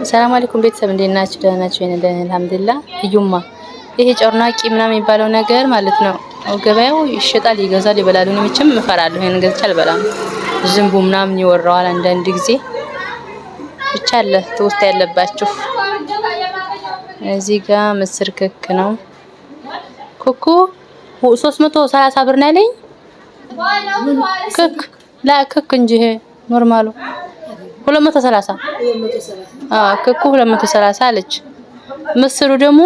ሰላም አለይኩም ቤተሰብ እንዴት ናችሁ? ደህና ናችሁ? እኔ ደህና አልሐምዱሊላህ። እዩማ ይሄ ጮርናቂ ምናምን የሚባለው ነገር ማለት ነው ገበያው ይሸጣል፣ ይገዛል፣ ይበላል። እኔ መቼም እፈራለሁ፣ ይሄን ገዝቼ አልበላም። ዝንቡ ምናምን ይወራዋል አንዳንድ ጊዜ ብቻ አለ ትውስታ ያለባችሁ። እዚህ ጋር ምስር ክክ ነው። ኩኩ 330 ብር ነው ያለኝ። ክክ ላ ክክ እንጂ ይሄ ኖርማሉ 230 ክኩ 230 አለች። ምስሩ ደግሞ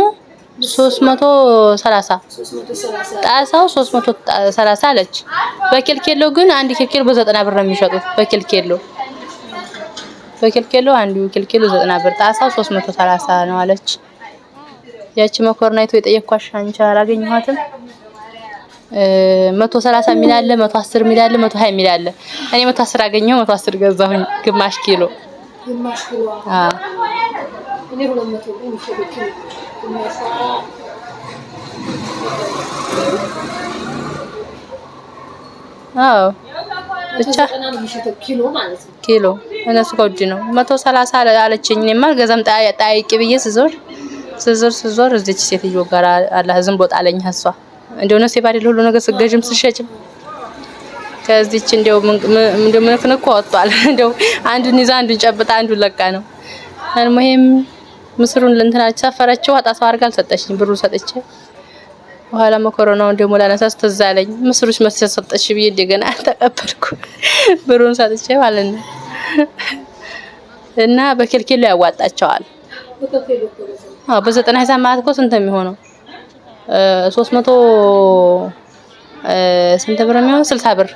330 ጣሳው 330 አለች። በኪሎ ግን አንድ ኪሎ በ90 ብር ነው የሚሸጡት። በኪሎ አንዱ ኪሎ 90 ብር፣ ጣሳው 330 ነው አለች። ያቺ መኮርናይቱ የጠየኳሽ አንቺ አላገኘኋትም። 130 ሚል አለ፣ 110 ሚል አለ፣ 120 ሚል አለ። እኔ 110 አገኘሁ፣ 110 ገዛሁኝ ግማሽ ኪሎ። እኔ 200 ብቻ ኪሎ እነሱ ከውድ ነው። 130 አለችኝ። እኔማ አልገዛም ጣይቂ ብዬ ስዞር እዚች ሴትዮ ጋር አላህ ዝም ቦታ አለኝ። እሷ እንደው ነው ሲባል ሁሉ ነገር ስገጅም ስሸጭም ከዚች እንደው ምንፍንኩ ወጥቷል። እንደው አንዱን ይዛ አንዱን ጨብጣ አንዱን ለቃ ነው። አልሙሂም ምስሩን ለእንትና ሰፈረችው አጣሳው አድርጋ አልሰጠችኝ። ብሩን ሰጥቼ በኋላ መኮረናውን ደግሞ ላነሳስ ትዝ አለኝ። ምስሩሽ መስጠት ሰጠች ብዬ እንደገና ተቀበልኩ ብሩን ሰጥቼ ማለት ነው። እና በኪሎ ያዋጣቸዋል። በ90 ሂሳብ ማለት እኮ ስንት የሚሆነው 300 ስንት ብር የሚሆነው 60 ብር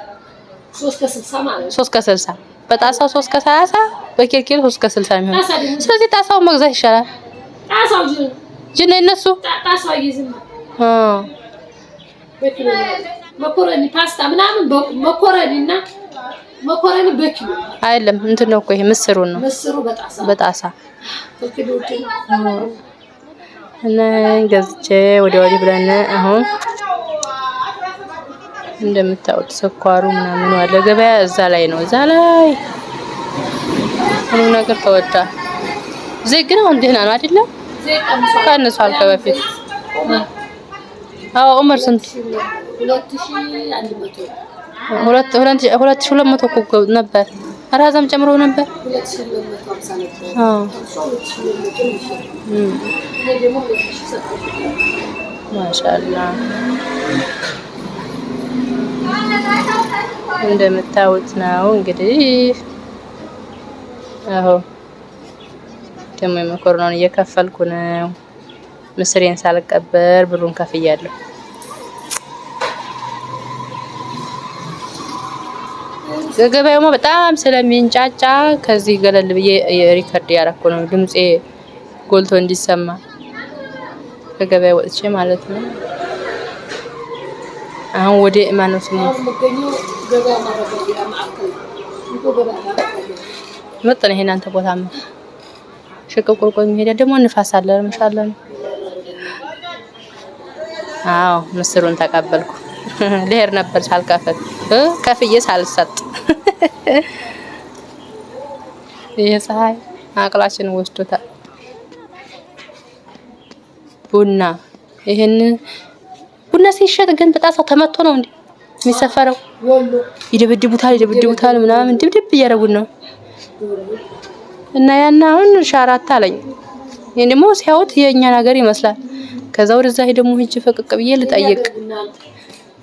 3 ማለት 3 በጣሳው 3 በኪሎ 3 የሚሆነው። ስለዚህ ጣሳው መግዛት ይሻላል። ጣሳው ጅነ እነሱ ጣሳው ይዝም በኪሎ መኮረኒ ፓስታ ምናምን መኮረኒ በኪሎ አይደለም እንትን ነው እኮ ይሄ ምስሩን ነው። ምስሩ በጣሳ በኪሎ እና ገዝቼ ወዲህ ብለን አሁን እንደምታውቁት ስኳሩ ምናምን አለ ገበያ እዛ ላይ ነው። እዛ ላይ ሁሉ ነገር ተወዳ። ዘይት ግን አሁን ደህና ነው አይደለም? ቀንሷል ከበፊት። ዑመር ስንት 2200 እኮ ነበር። አራዛም ጨምሮ ነበር 2200 ማሻአላህ። እንደምታዩት ነው እንግዲህ። ደግሞ የመኮረናውን እየከፈልኩ ነው። ምስሬን ሳልቀበር ብሩን ከፍያለሁ። ገበያው በጣም ስለሚንጫጫ ከዚህ ገለል ብዬ ሪከርድ ያረኩ ነው ድምጼ ጎልቶ እንዲሰማ ከገበያ ወጥቼ ማለት ነው። አሁን ወደ ማነው ስሙ መጣን። ይሄን አንተ ቦታማ ሽቅቁልቁል የሚሄድ ደግሞ ንፋስ አለ ማሻአላህ። ምስሩን ተቀበልኩ። ልሄድ ነበር ሳልከፍል ከፍዬ ሳልሰጥ የፀሐይ አቅላችን ወስዶታል። ቡና ይሄን ቡና ሲሸጥ ግን በጣሳው ተመቶ ነው እንዴ የሚሰፈረው? ይደብድቡታል ምናምን ድብድብ እያደረጉን ነው። እና ያና አሁን ሻራታ አለኝ። ይሄ ደግሞ ሲያዩት የኛ ነገር ይመስላል። ከዛ ወደዛ ደግሞ ሂጅ ፈቅቅ ብዬ ልጠይቅ።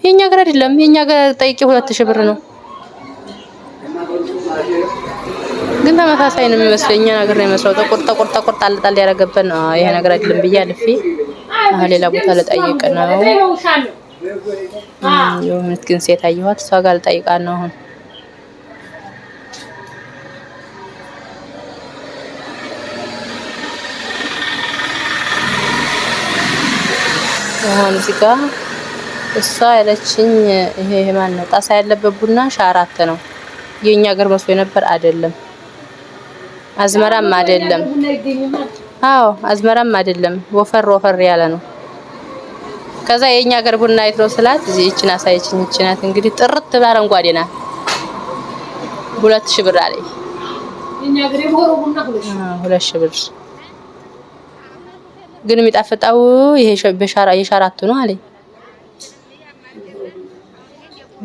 የኛ ሀገር አይደለም፣ የኛ ሀገር ጠይቄ 2000 ብር ነው። ግን ተመሳሳይ ነው የሚመስለኝ። የኛ ሀገር ነው የሚመስለው። ተቆርጣ ጣል ያረገበት ነው። ይሄ ነገር አይደለም ብዬ አልፌ ሌላ ቦታ ልጠይቅ ነው። የሆነች ግን ሴት አየኋት፣ እሷ ጋር ልጠይቃ ነው አሁን እዚህ ጋር እሷ ያለችኝ ይሄ ማን ነው ጣሳ ያለበት ቡና ሻራት ነው። የኛ ሀገር መስሎ ነበር አይደለም። አዝመራም አይደለም። አዝመራም አይደለም። ወፈር ያለ ነው። ከዛ የኛ ሀገር ቡና አይት ነው ስላት እቺን አሳየችኝ። እቺ ናት እንግዲህ ጥርት ባረንጓዴ ናት። 2000 ብር አለኝ። እኛ ግሬ ቦሮቡና ሁለት ሺህ ብር ግን የሚጣፍጠው ይሄ በሻራ የሻራቱ ነው አለኝ።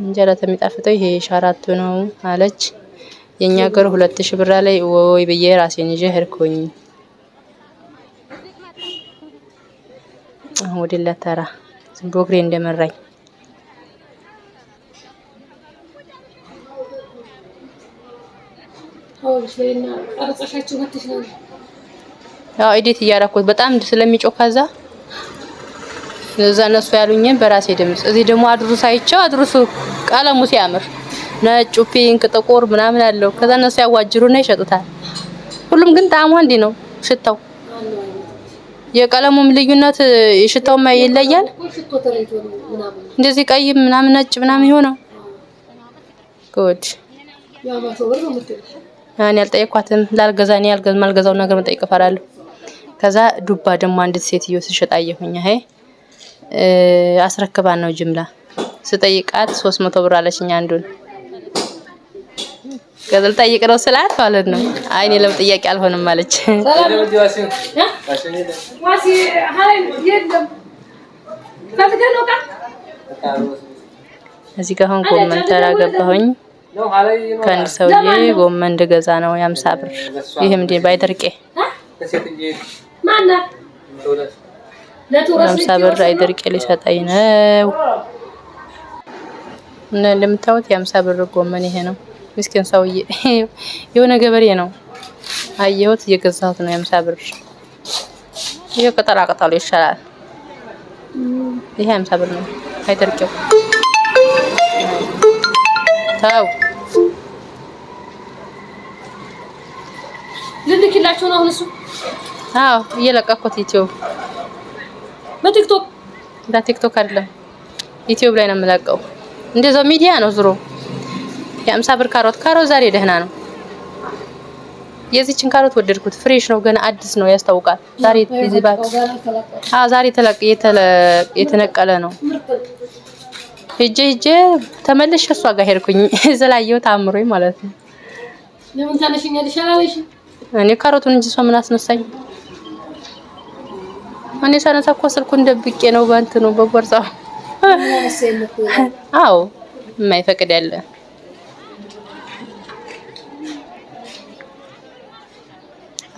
እንጀራ የሚጣፍጠው ይሄ የሻራቱ ነው አለች። የኛ ሀገር 2000 ብር ላይ ወይ በየ ራሴን ይዤ ሄድኩኝ። ወደ ለተራ ዝም ብሎ እግሬ እንደመራኝ ያው ኤዲት እያደረኩት በጣም ስለሚጮህ ከዛ እነሱ ያሉኝን በራሴ ድምጽ እዚህ ደግሞ አድሩስ አይቼው አድሩሱ ቀለሙ ሲያምር ነጭ ፒንክ ጥቁር ምናምን አለው። ከዛ እነሱ ያዋጅሩና ይሸጡታል። ሁሉም ግን ጣዕሙ አንድ ነው። ሽታው የቀለሙም ልዩነት የሽታውም ይለያል። እንደዚህ ቀይ ምናምን ነጭ ምናምን ይሆነው ጉድ እኔ አልጠየኳትም። ላልገዛኝ ማልገዛው ነገር መጠየቅ እፈራለሁ። ከዛ ዱባ ደግሞ አንዲት ሴትዮ ሲሸጥ አየሁኝ። አይ አስረክባን ነው ጅምላ ስጠይቃት 300 ብር አለችኝ አንዱን። ከዛ ጠይቅ ነው ስላት ማለት ነው። አይ እኔ ለምን ጥያቄ አልሆንም አለች። እዚህ ጋር አሁን ጎመን ተራ ገባሁኝ። ከአንድ ሰውዬ ጎመን እንደገዛ ነው 50 ብር። ይሄም እንደ ባይደርቄ 50 ብር አይደርቄ ሊሰጠኝ ነው። እና እንደምታዩት 50 ብር ጎመን ይሄ ነው። ምስኪን ሰውዬ የሆነ ገበሬ ነው አየሁት፣ እየገዛሁት ነው 50 ብር። ይሄ ቅጠላቅጠሉ ይሻላል። ይሄ 50 ብር ነው አይደርቄው። ታው ልልክላችሁ ነው አሁን እሱ። አዎ እየለቀኩት ዩቲዩብ በቲክቶክ ቲክቶክ አይደለም ዩቲዩብ ላይ ነው የምለቀው። እንደዛው ሚዲያ ነው ዙሮ። የ50 ብር ካሮት ዛሬ ደህና ነው። የዚህችን ካሮት ወደድኩት። ፍሬሽ ነው ገና አዲስ ነው ያስታውቃል። ዛሬ እዚህ ባክ ዛሬ የተነቀለ ነው። ሄጄ ተመልሼ እሷ ጋር ሄድኩኝ። ዘላየው ታምሮኝ ማለት ነው። ለምን ታነሽኛለሽ አላለሽ? እኔ ካሮቱን እንጂ እሷ ምን አስነሳኝ? እኔ ሳነሳ እኮ ስልኩን ደብቄ ነው ባንተ ነው በቦርሳው። አዎ የማይፈቅድ ያለ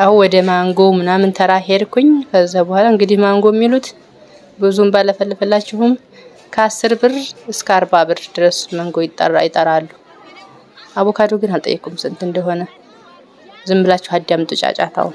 አው ወደ ማንጎ ምናምን ተራ ሄድኩኝ። ከዛ በኋላ እንግዲህ ማንጎ የሚሉት ብዙም ባለፈልፈላችሁም ከ10 ብር እስከ 40 ብር ድረስ ማንጎ ይጠራሉ። አቮካዶ ግን አልጠየኩም ስንት እንደሆነ። ዝም ብላችሁ አዳምጡ ጫጫታው።